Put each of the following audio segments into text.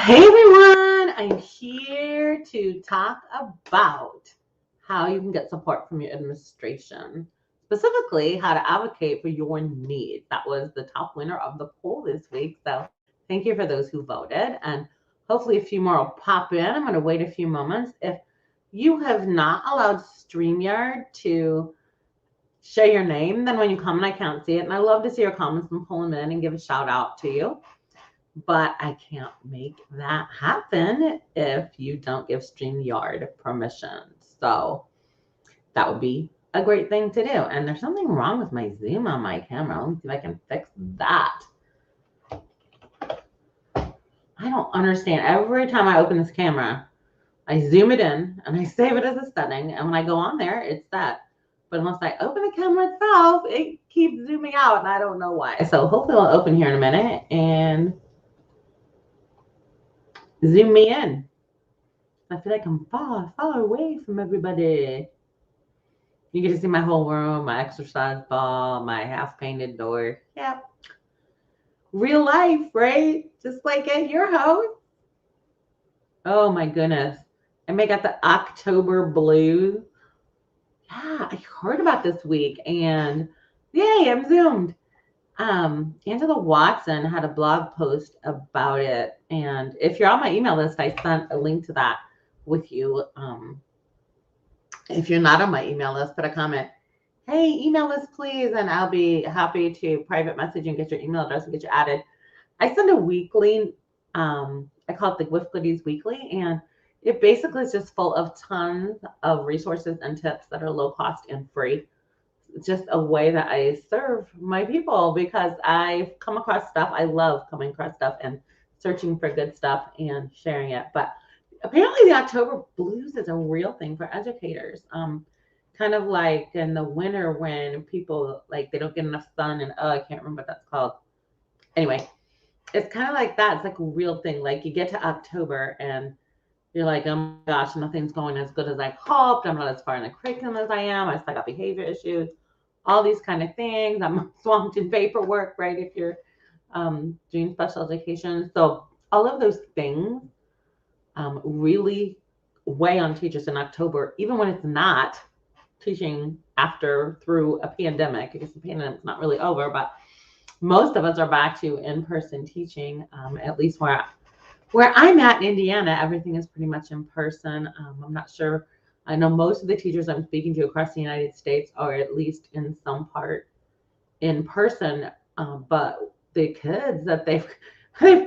Hey everyone, I'm here to talk about how you can get support from your administration, specifically how to advocate for your needs. That was the top winner of the poll this week. So thank you for those who voted, and hopefully a few more will pop in. I'm going to wait a few moments. If you have not allowed StreamYard to share your name, then when you comment, I can't see it. And I love to see your comments and pull them in and give a shout out to you. But I can't make that happen if you don't give StreamYard permission. So that would be a great thing to do. And there's something wrong with my zoom on my camera. Let me see if I can fix that. I don't understand. Every time I open this camera, I zoom it in and I save it as a setting. And when I go on there, it's set. But unless I open the camera itself, it keeps zooming out and I don't know why. So hopefully I'll open here in a minute and zoom me in. I feel like I'm far away from everybody. You get to see my whole room, my exercise ball, my half painted door. Yeah. Real life, right? Just like at your house. Oh my goodness. I may got the October blues. Yeah, I heard about this week and yay, I'm zoomed. Angela Watson had a blog post about it. And if you're on my email list, I sent a link to that with you. If you're not on my email list, put a comment. Hey, email us please, and I'll be happy to private message you and get your email address and get you added. I send a weekly, I call it the Whiff Goodies Weekly, and it basically is just full of tons of resources and tips that are low cost and free. It's just a way that I serve my people because I've come across stuff. I love coming across stuff and searching for good stuff and sharing it. But apparently the October blues is a real thing for educators. Kind of like in the winter when people like they don't get enough sun and I can't remember what that's called. Anyway, it's kind of like that. It's like a real thing. Like you get to October and you're like, oh my gosh, nothing's going as good as I hoped. I'm not as far in the curriculum as I am. I still got behavior issues, all these kind of things. I'm swamped in paperwork, right? If you're doing special education. So all of those things really weigh on teachers in October, even when it's not teaching after through a pandemic. I guess the pandemic's not really over, but most of us are back to in-person teaching, at least where I'm at in Indiana, everything is pretty much in person. I'm not sure. I know most of the teachers I'm speaking to across the United States are at least in some part in person, but the kids that they've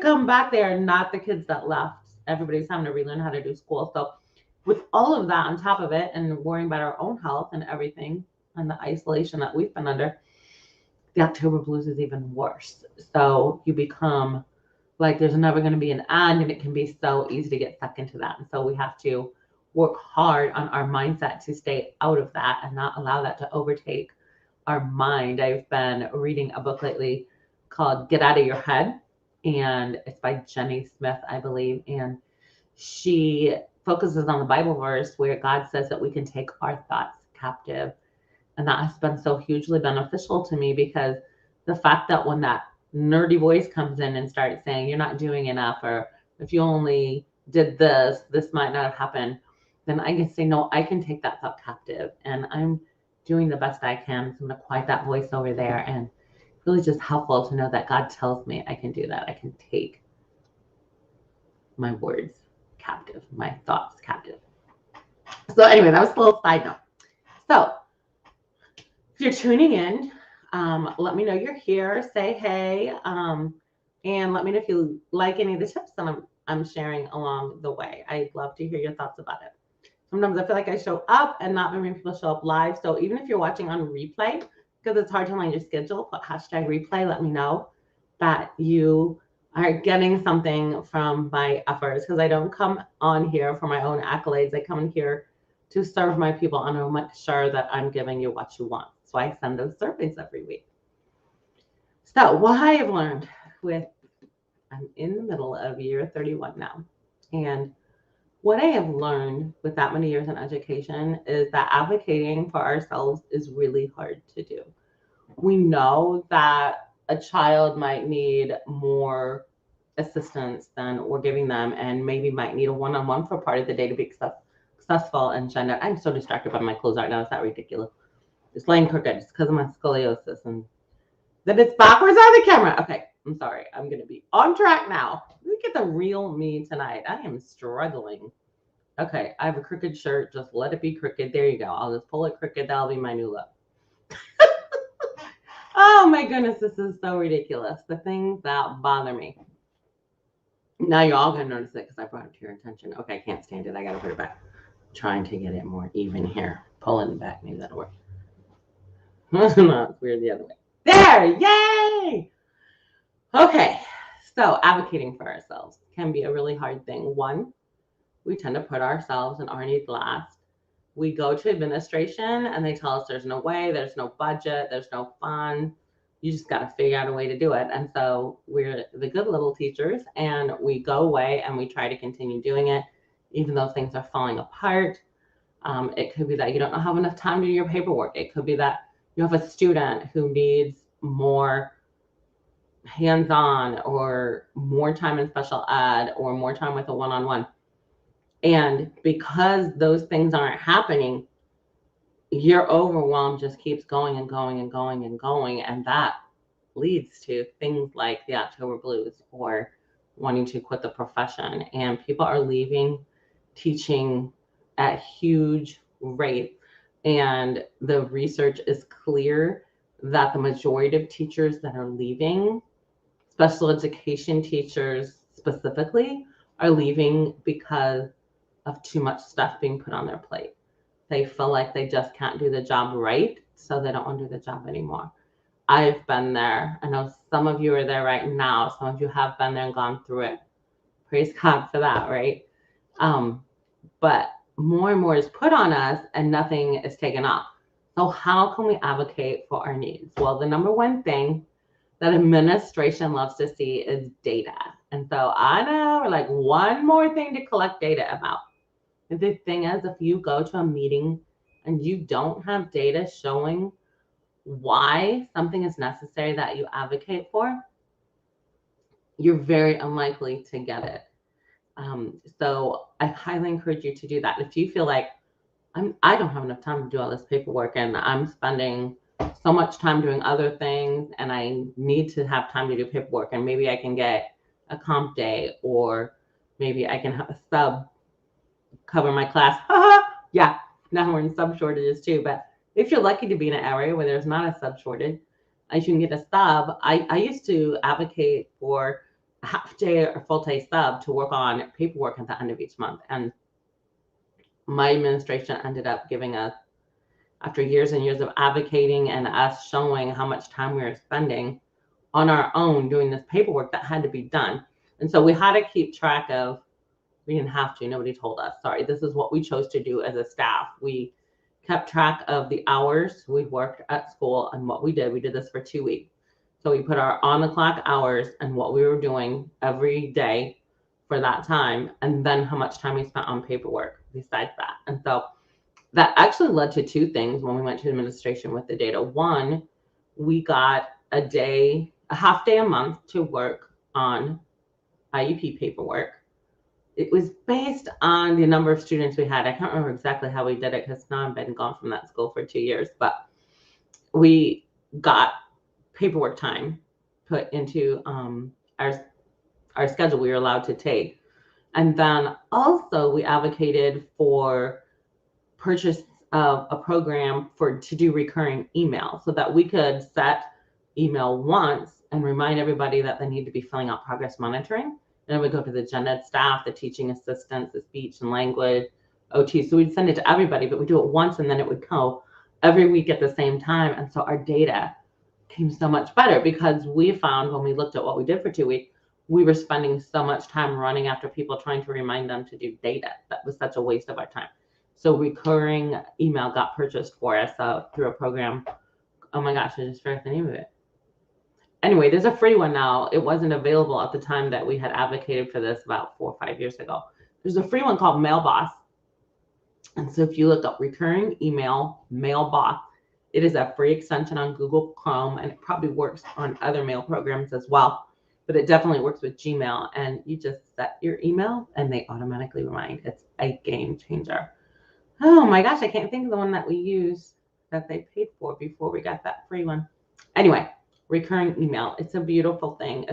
come back, they are not the kids that left. Everybody's having to relearn how to do school. So with all of that on top of it and worrying about our own health and everything and the isolation that we've been under, the October blues is even worse. So you become like there's never going to be an end, and it can be so easy to get stuck into that. And so we have to work hard on our mindset to stay out of that and not allow that to overtake our mind. I've been reading a book lately called Get Out of Your Head, and it's by Jenny Smith, I believe. And she focuses on the Bible verse where God says that we can take our thoughts captive. And that has been so hugely beneficial to me because the fact that when that nerdy voice comes in and starts saying, you're not doing enough, or if you only did this, this might not have happened, then I can say, no, I can take that thought captive. And I'm doing the best I can. So I'm going to quiet that voice over there. And really just helpful to know that God tells me I can do that. I can take my words captive, my thoughts captive. So anyway, that was a little side note. So if you're tuning in, let me know you're here. Say hey, and let me know if you like any of the tips that I'm sharing along the way. I'd love to hear your thoughts about it. Sometimes I feel like I show up and not very many people show up live. So even if you're watching on replay, because it's hard to align your schedule, put hashtag replay. Let me know that you are getting something from my efforts, because I don't come on here for my own accolades. I come in here to serve my people and I'll make sure that I'm giving you what you want. So I send those surveys every week. So what I have learned I'm in the middle of year 31 now. And what I have learned with that many years in education is that advocating for ourselves is really hard to do. We know that a child might need more assistance than we're giving them, and maybe might need a one-on-one for part of the day to be successful and shine out. I'm so distracted by my clothes right now. It's that ridiculous. It's laying crooked. It's because of my scoliosis and then it's backwards on the camera. Okay, I'm sorry. I'm going to be on track now. Look at the real me tonight. I am struggling. Okay, I have a crooked shirt. Just let it be crooked. There you go. I'll just pull it crooked. That'll be my new look. Oh my goodness, this is so ridiculous. The things that bother me. Now you're all going to notice it because I brought it to your attention. Okay, I can't stand it. I got to put it back. Trying to get it more even here. Pull it back. Maybe that'll work. No, it's weird the other way. There! Yay! Okay, so advocating for ourselves can be a really hard thing. One, we tend to put ourselves and our needs last. We go to administration and they tell us there's no way, there's no budget, there's no fund. You just got to figure out a way to do it. And so we're the good little teachers and we go away and we try to continue doing it, even though things are falling apart. It could be that you don't have enough time to do your paperwork. It could be that you have a student who needs more hands-on or more time in special ed or more time with a one-on-one. And because those things aren't happening, your overwhelm just keeps going and going and going and going. And that leads to things like the October blues or wanting to quit the profession. And people are leaving teaching at huge rates. And the research is clear that the majority of teachers that are leaving, special education teachers specifically, are leaving because of too much stuff being put on their plate. They feel like they just can't do the job right, so they don't want to do the job anymore. I've been there. I know some of you are there right now. Some of you have been there and gone through it. Praise God for that, right? But more and more is put on us and nothing is taken off. So how can we advocate for our needs? Well, the number one thing that administration loves to see is data. And so I know like one more thing to collect data about. The thing is, if you go to a meeting and you don't have data showing why something is necessary that you advocate for, you're very unlikely to get it. So I highly encourage you to do that. If you feel like I don't have enough time to do all this paperwork and I'm spending so much time doing other things and I need to have time to do paperwork, and maybe I can get a comp day or maybe I can have a sub cover my class. Yeah, now we're in sub shortages too. But if you're lucky to be in an area where there's not a sub shortage, you can get a sub. I used to advocate for a half day or full day sub to work on paperwork at the end of each month. And my administration ended up giving us, after years and years of advocating and us showing how much time we were spending on our own doing this paperwork that had to be done. And so we had to keep track of, we didn't have to, nobody told us, sorry, this is what we chose to do as a staff. We kept track of the hours we worked at school and what we did. We did this for 2 weeks. So we put our on the clock hours and what we were doing every day for that time, and then how much time we spent on paperwork besides that. And so that actually led to two things when we went to administration with the data. One, we got a half day a month to work on IEP paperwork. It was based on the number of students we had. I can't remember exactly how we did it because now I've been gone from that school for 2 years, but we got paperwork time put into our schedule we were allowed to take. And then also we advocated for purchase of a program to do recurring email so that we could set email once and remind everybody that they need to be filling out progress monitoring. And we go to the gen ed staff, the teaching assistants, the speech and language, OT. So we'd send it to everybody, but we do it once and then it would go every week at the same time. And so our data came so much better because we found when we looked at what we did for 2 weeks, we were spending so much time running after people trying to remind them to do data. That was such a waste of our time. So recurring email got purchased for us through a program. Oh my gosh, I just forgot the name of it. Anyway, there's a free one now. It wasn't available at the time that we had advocated for this about 4 or 5 years ago. There's a free one called Mailbox. And so if you look up recurring email Mailbox, it is a free extension on Google Chrome, and it probably works on other mail programs as well. but it definitely works with Gmail. And you just set your email and they automatically remind. It's a game changer. Oh my gosh, I can't think of the one that we used that they paid for before we got that free one. Anyway, recurring email. It's a beautiful thing.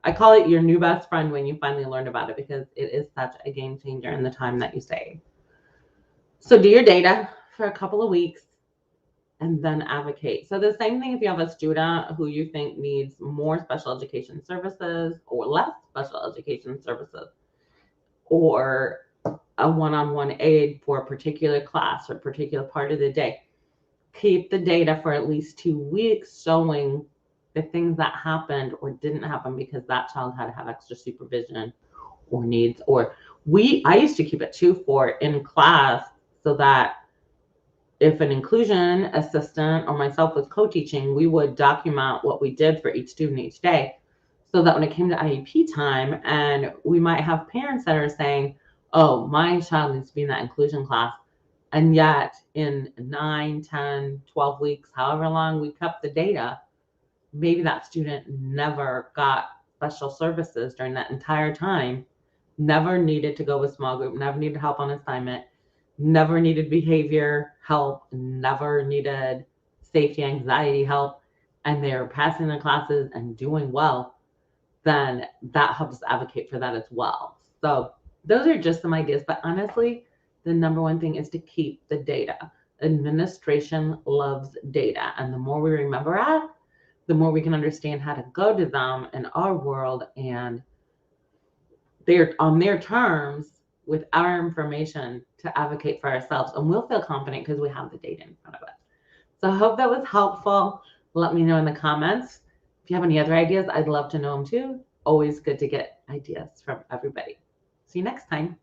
I call it your new best friend when you finally learn about it because it is such a game changer in the time that you save. So do your data for a couple of weeks and then advocate. So the same thing if you have a student who you think needs more special education services or less special education services, or a one-on-one aid for a particular class or a particular part of the day. Keep the data for at least 2 weeks showing the things that happened or didn't happen because that child had to have extra supervision or needs. Or I used to keep it too for in class so that if an inclusion assistant or myself was co-teaching, we would document what we did for each student each day so that when it came to IEP time, and we might have parents that are saying, oh, my child needs to be in that inclusion class. And yet in 9, 10, 12 weeks, however long we kept the data, maybe that student never got special services during that entire time, never needed to go with small group, never needed help on assignment, never needed behavior help, never needed safety anxiety help, and they're passing their classes and doing well, then that helps advocate for that as well. So those are just some ideas, but honestly, the number one thing is to keep the data. Administration loves data, and the more we remember it, the more we can understand how to go to them in our world and they're on their terms with our information to advocate for ourselves, and we'll feel confident because we have the data in front of us. So I hope that was helpful. Let me know in the comments. If you have any other ideas, I'd love to know them too. Always good to get ideas from everybody. See you next time.